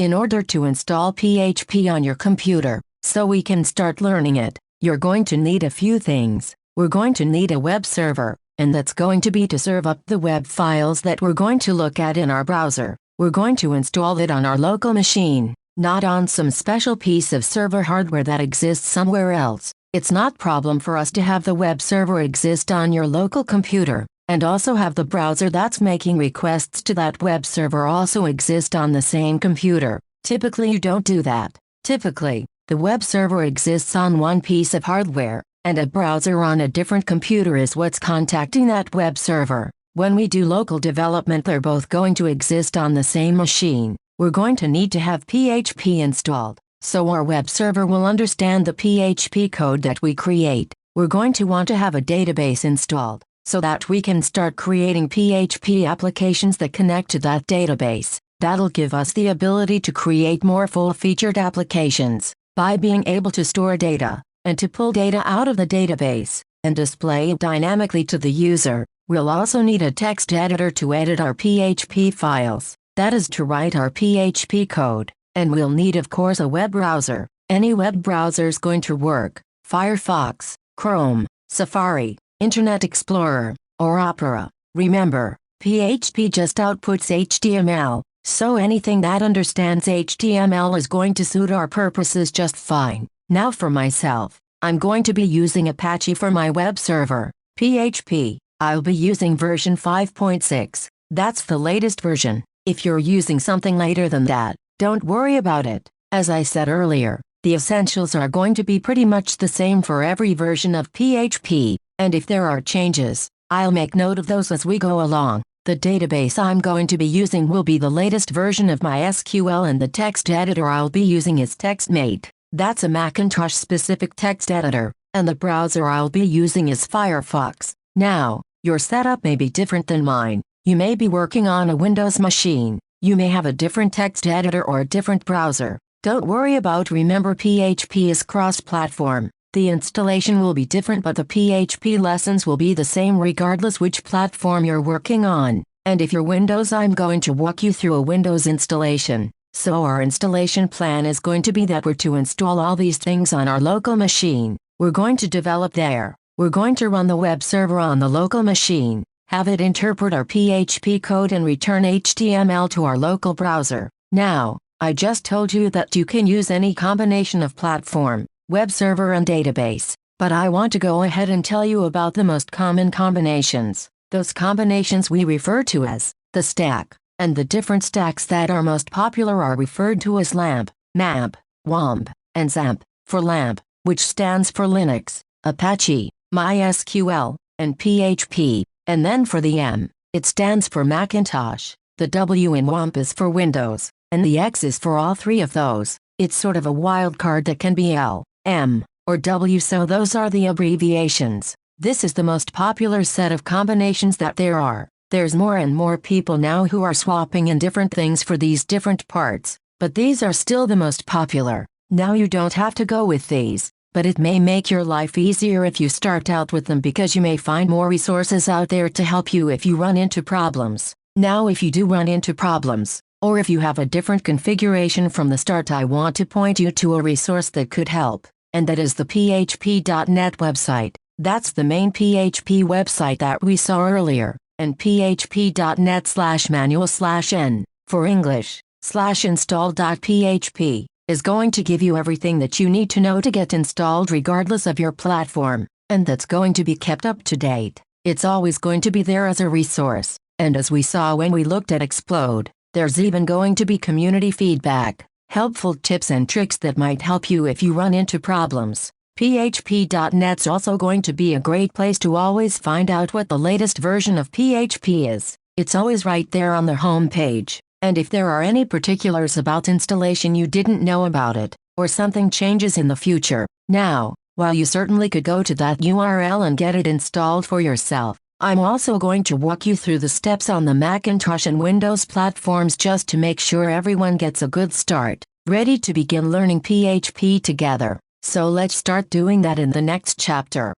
In order to install PHP on your computer, so we can start learning it, you're going to need a few things. We're going to need a web server, and that's going to be to serve up the web files that we're going to look at in our browser. We're going to install it on our local machine, not on some special piece of server hardware that exists somewhere else. It's not a problem for us to have the web server exist on your local computer, and also have the browser that's making requests to that web server also exist on the same computer. Typically you don't do that. Typically, the web server exists on one piece of hardware, and a browser on a different computer is what's contacting that web server. When we do local development, they're both going to exist on the same machine. We're going to need to have PHP installed, so our web server will understand the PHP code that we create. We're going to want to have a database installed, so that we can start creating PHP applications that connect to that database. That'll give us the ability to create more full-featured applications, by being able to store data, and to pull data out of the database, and display it dynamically to the user. We'll also need a text editor to edit our PHP files, that is to write our PHP code, and we'll need of course a web browser. Any web browser is going to work: Firefox, Chrome, Safari, Internet Explorer, or Opera. Remember, PHP just outputs HTML, so anything that understands HTML is going to suit our purposes just fine. Now for myself, I'm going to be using Apache for my web server. PHP, I'll be using version 5.6. That's the latest version. If you're using something later than that, don't worry about it. As I said earlier, the essentials are going to be pretty much the same for every version of PHP, and if there are changes, I'll make note of those as we go along. The database I'm going to be using will be the latest version of MySQL, and the text editor I'll be using is TextMate. That's a Macintosh-specific text editor, and the browser I'll be using is Firefox. Now, your setup may be different than mine. You may be working on a Windows machine. You may have a different text editor or a different browser. Don't worry about. Remember, PHP is cross-platform. The installation will be different, but the PHP lessons will be the same regardless which platform you're working on. And if you're Windows, I'm going to walk you through a Windows installation. So our installation plan is going to be that we're to install all these things on our local machine. We're going to develop there. We're going to run the web server on the local machine, have it interpret our PHP code and return HTML to our local browser. Now, I just told you that you can use any combination of platform, web server and database, but I want to go ahead and tell you about the most common combinations. Those combinations we refer to as the stack, and the different stacks that are most popular are referred to as LAMP, MAMP, WAMP, and XAMPP. For LAMP, which stands for Linux, Apache, MySQL, and PHP, and then for the M, it stands for Macintosh, the W in WAMP is for Windows, and the X is for all three of those. It's sort of a wild card that can be L, M, or W, so those are the abbreviations. This is the most popular set of combinations that there are. There's more and more people now who are swapping in different things for these different parts, but these are still the most popular. Now you don't have to go with these, but it may make your life easier if you start out with them, because you may find more resources out there to help you if you run into problems. Now if you do run into problems, or if you have a different configuration from the start, I want to point you to a resource that could help, and that is the php.net website. That's the main PHP website that we saw earlier, and php.net/manual/n, for English, /install.php, is going to give you everything that you need to know to get installed regardless of your platform, and that's going to be kept up to date. It's always going to be there as a resource, and as we saw when we looked at Explode, there's even going to be community feedback, helpful tips and tricks that might help you if you run into problems. php.net's also going to be a great place to always find out what the latest version of PHP is. It's always right there on the home page. And if there are any particulars about installation you didn't know about it, or something changes in the future, now, while you certainly could go to that URL and get it installed for yourself, I'm also going to walk you through the steps on the Macintosh and Windows platforms just to make sure everyone gets a good start, ready to begin learning PHP together. So let's start doing that in the next chapter.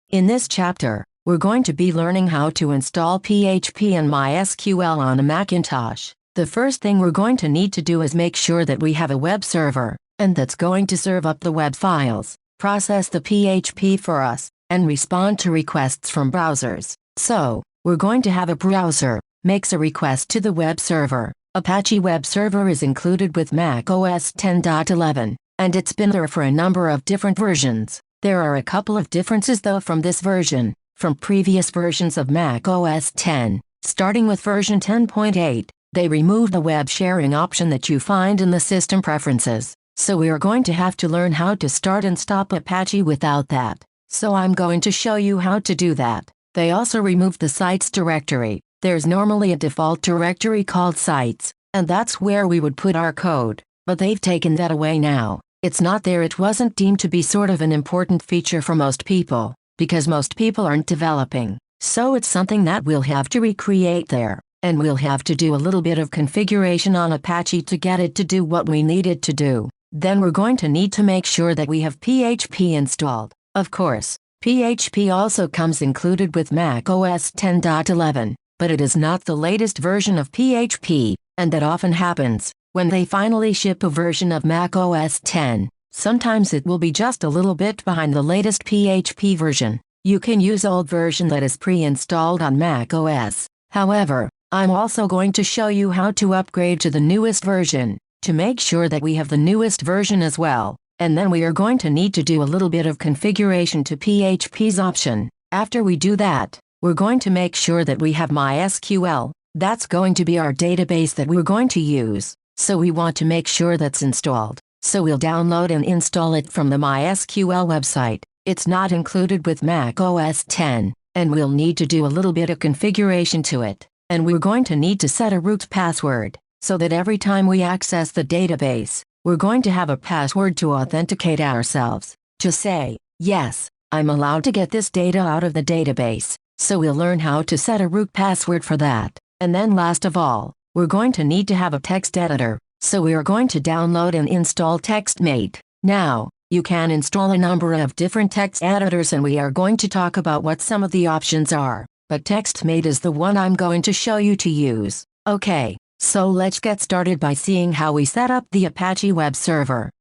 In this chapter, we're going to be learning how to install PHP and MySQL on a Macintosh. The first thing we're going to need to do is make sure that we have a web server, and that's going to serve up the web files, process the PHP for us, and respond to requests from browsers. So, we're going to have a browser, makes a request to the web server. Apache Web Server is included with macOS 10.11, and it's been there for a number of different versions. There are a couple of differences though from this version, from previous versions of macOS 10. Starting with version 10.8, they removed the web sharing option that you find in the system preferences. So we are going to have to learn how to start and stop Apache without that. So I'm going to show you how to do that. They also removed the sites directory. There's normally a default directory called sites, and that's where we would put our code. But they've taken that away now. It's not there. It wasn't deemed to be sort of an important feature for most people, because most people aren't developing. So it's something that we'll have to recreate there, and we'll have to do a little bit of configuration on Apache to get it to do what we need it to do. Then we're going to need to make sure that we have PHP installed. Of course, PHP also comes included with macOS 10.11, but it is not the latest version of PHP, and that often happens when they finally ship a version of macOS 10. Sometimes it will be just a little bit behind the latest PHP version. You can use old version that is pre-installed on macOS. However, I'm also going to show you how to upgrade to the newest version, to make sure that we have the newest version as well. And then we are going to need to do a little bit of configuration to PHP's option. After we do that, we're going to make sure that we have MySQL. That's going to be our database that we're going to use. So we want to make sure that's installed. So we'll download and install it from the MySQL website. It's not included with macOS 10, and we'll need to do a little bit of configuration to it. And we're going to need to set a root password, so that every time we access the database, we're going to have a password to authenticate ourselves, to say, yes, I'm allowed to get this data out of the database. So we'll learn how to set a root password for that. And then last of all, we're going to need to have a text editor. So we are going to download and install TextMate. Now, you can install a number of different text editors, and we are going to talk about what some of the options are. But TextMate is the one I'm going to show you to use. Okay, so let's get started by seeing how we set up the Apache web server.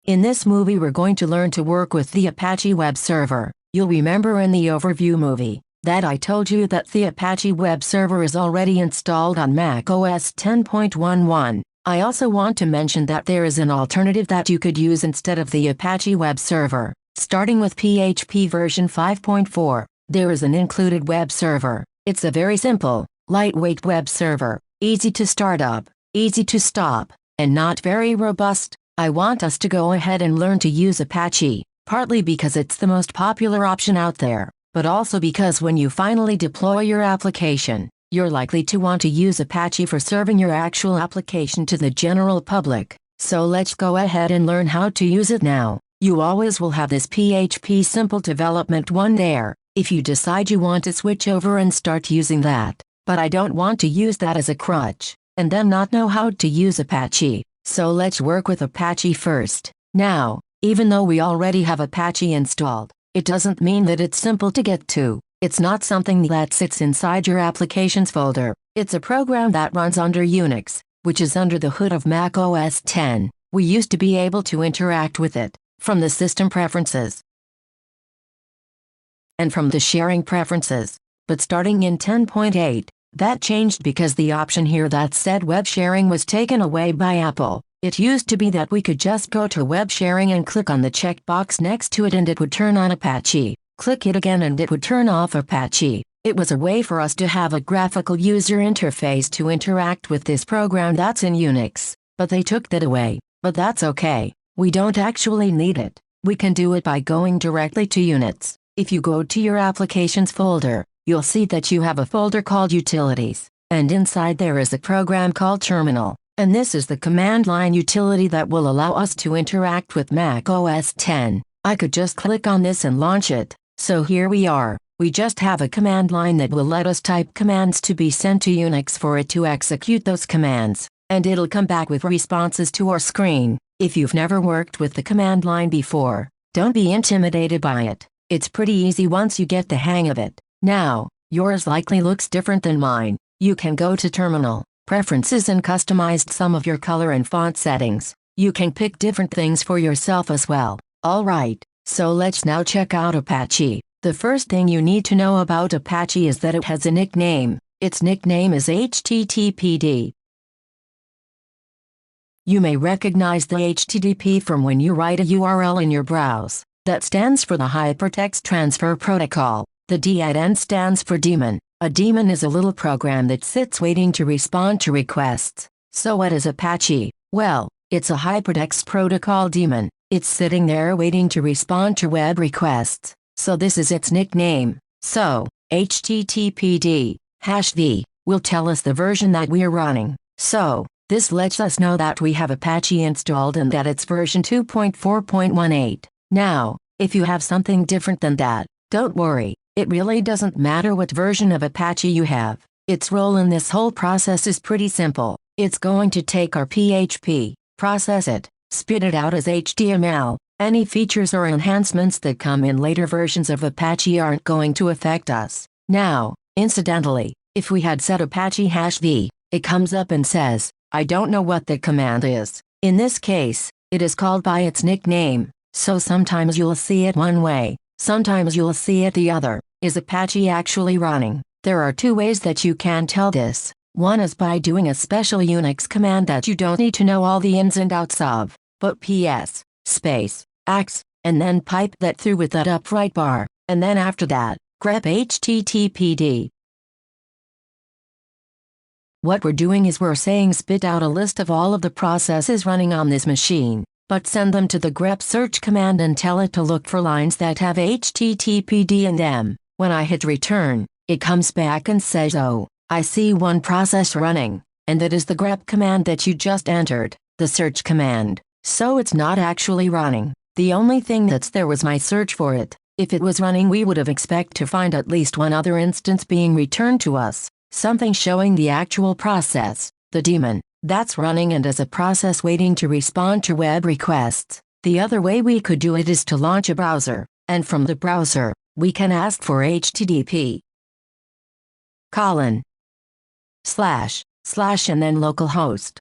In this movie we're going to learn to work with the Apache web server. You'll remember in the overview movie that I told you that the Apache web server is already installed on macOS 10.11. I also want to mention that there is an alternative that you could use instead of the Apache web server. Starting with PHP version 5.4, there is an included web server. It's a very simple, lightweight web server, easy to start up, easy to stop, and not very robust. I want us to go ahead and learn to use Apache, partly because it's the most popular option out there, but also because when you finally deploy your application, you're likely to want to use Apache for serving your actual application to the general public. So let's go ahead and learn how to use it now. You always will have this PHP Simple Development 1 there, if you decide you want to switch over and start using that. But I don't want to use that as a crutch, and then not know how to use Apache. So let's work with Apache first. Now, even though we already have Apache installed, it doesn't mean that it's simple to get to. It's not something that sits inside your applications folder. It's a program that runs under Unix, which is under the hood of macOS 10. We used to be able to interact with it from the system preferences and from the sharing preferences. But starting in 10.8, that changed because the option here that said web sharing was taken away by Apple. It used to be that we could just go to web sharing and click on the checkbox next to it and it would turn on Apache. Click it again and it would turn off Apache. It was a way for us to have a graphical user interface to interact with this program that's in Unix. But they took that away. But that's okay. We don't actually need it. We can do it by going directly to Units. If you go to your Applications folder, you'll see that you have a folder called Utilities. And inside there is a program called Terminal. And this is the command line utility that will allow us to interact with macOS 10. I could just click on this and launch it. So here we are. We just have a command line that will let us type commands to be sent to Unix for it to execute those commands. And it'll come back with responses to our screen. If you've never worked with the command line before, don't be intimidated by it. It's pretty easy once you get the hang of it. Now, yours likely looks different than mine. You can go to Terminal, Preferences and customize some of your color and font settings. You can pick different things for yourself as well. Alright, so let's now check out Apache. The first thing you need to know about Apache is that it has a nickname. Its nickname is HTTPD. You may recognize the HTTP from when you write a URL in your browse. That stands for the Hypertext Transfer Protocol. The D at end stands for daemon. A daemon is a little program that sits waiting to respond to requests. So what is Apache? Well, it's a hypertext protocol daemon. It's sitting there waiting to respond to web requests. So this is its nickname. So, HTTPD #v will tell us the version that we're running. So, this lets us know that we have Apache installed and that it's version 2.4.18. Now, if you have something different than that, don't worry. It really doesn't matter what version of Apache you have. Its role in this whole process is pretty simple. It's going to take our PHP, process it, spit it out as HTML. Any features or enhancements that come in later versions of Apache aren't going to affect us. Now, incidentally, if we had set Apache #v, it comes up and says, I don't know what the command is. In this case, it is called by its nickname, so sometimes you'll see it one way, sometimes you'll see it the other. Is Apache actually running? There are two ways that you can tell this. One is by doing a special Unix command that you don't need to know all the ins and outs of, but ps, space, x, and then pipe that through with that upright bar, and then after that, grep httpd. What we're doing is we're saying spit out a list of all of the processes running on this machine, but send them to the grep search command and tell it to look for lines that have httpd in them. When I hit return, it comes back and says, oh, I see one process running, and that is the grep command that you just entered, the search command. So it's not actually running. The only thing that's there was my search for it. If it was running, we would have expected to find at least one other instance being returned to us. Something showing the actual process, the daemon, that's running and as a process waiting to respond to web requests. The other way we could do it is to launch a browser, and from the browser, we can ask for http:// and then localhost.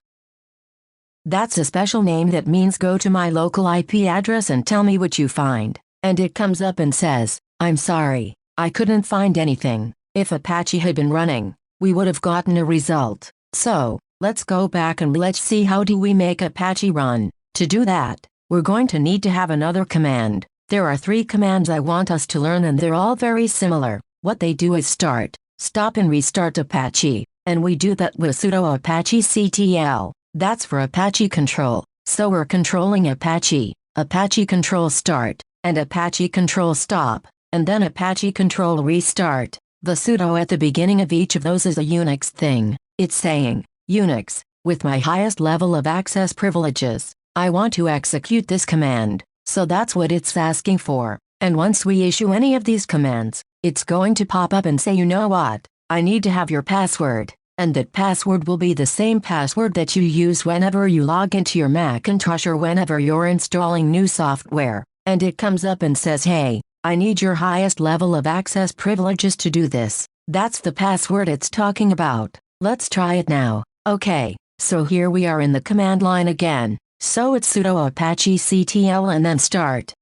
That's a special name that means go to my local IP address and tell me what you find. And it comes up and says, I'm sorry, I couldn't find anything. If Apache had been running, we would have gotten a result. So, let's go back and let's see how do we make Apache run. To do that, we're going to need to have another command. There are 3 commands I want us to learn and they're all very similar. What they do is start, stop and restart Apache. And we do that with sudo apache ctl. That's for Apache control. So we're controlling Apache, Apache control start, and Apache control stop, and then Apache control restart. The sudo at the beginning of each of those is a Unix thing. It's saying, Unix, with my highest level of access privileges, I want to execute this command. So that's what it's asking for. And once we issue any of these commands, it's going to pop up and say, you know what? I need to have your password. And that password will be the same password that you use whenever you log into your Macintosh or whenever you're installing new software. And it comes up and says, hey, I need your highest level of access privileges to do this. That's the password it's talking about. Let's try it now. Okay, so here we are in the command line again. So it's sudo apache ctl and then start.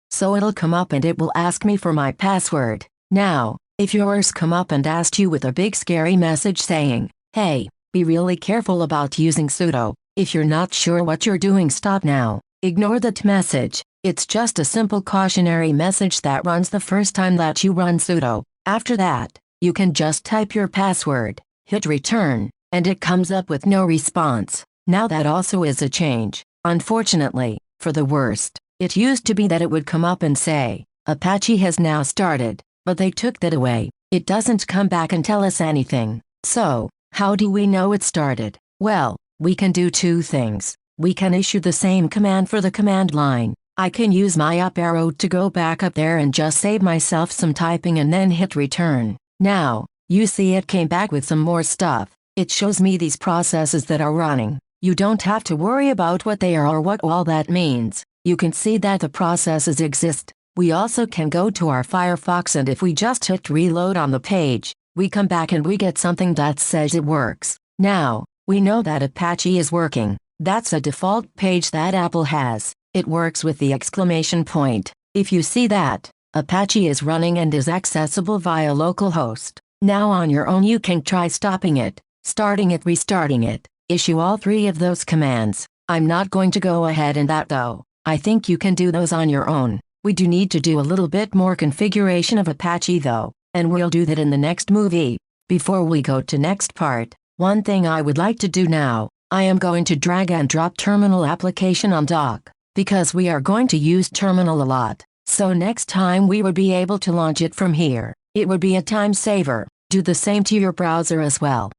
So it'll come up and it will ask me for my password. Now, if yours come up and asked you with a big scary message saying, hey, be really careful about using sudo. If you're not sure what you're doing, stop now. Ignore that message. It's just a simple cautionary message that runs the first time that you run sudo. After that, you can just type your password, hit return, and it comes up with no response. Now that also is a change. Unfortunately, for the worst. It used to be that it would come up and say, Apache has now started, but they took that away. It doesn't come back and tell us anything. So, how do we know it started? Well, we can do 2 things. We can issue the same command for the command line. I can use my up arrow to go back up there and just save myself some typing and then hit return. Now, you see it came back with some more stuff. It shows me these processes that are running. You don't have to worry about what they are or what all that means. You can see that the processes exist. We also can go to our Firefox, and if we just hit reload on the page, we come back and we get something that says it works. Now, we know that Apache is working. That's a default page that Apple has. It works with the exclamation point. If you see that, Apache is running and is accessible via localhost. Now on your own you can try stopping it, starting it, restarting it. Issue all three of those commands. I'm not going to go ahead in that though. I think you can do those on your own. We do need to do a little bit more configuration of Apache though, and we'll do that in the next movie. Before we go to next part, one thing I would like to do now, I am going to drag and drop terminal application on dock, because we are going to use terminal a lot. So next time we would be able to launch it from here. It would be a time saver. Do the same to your browser as well.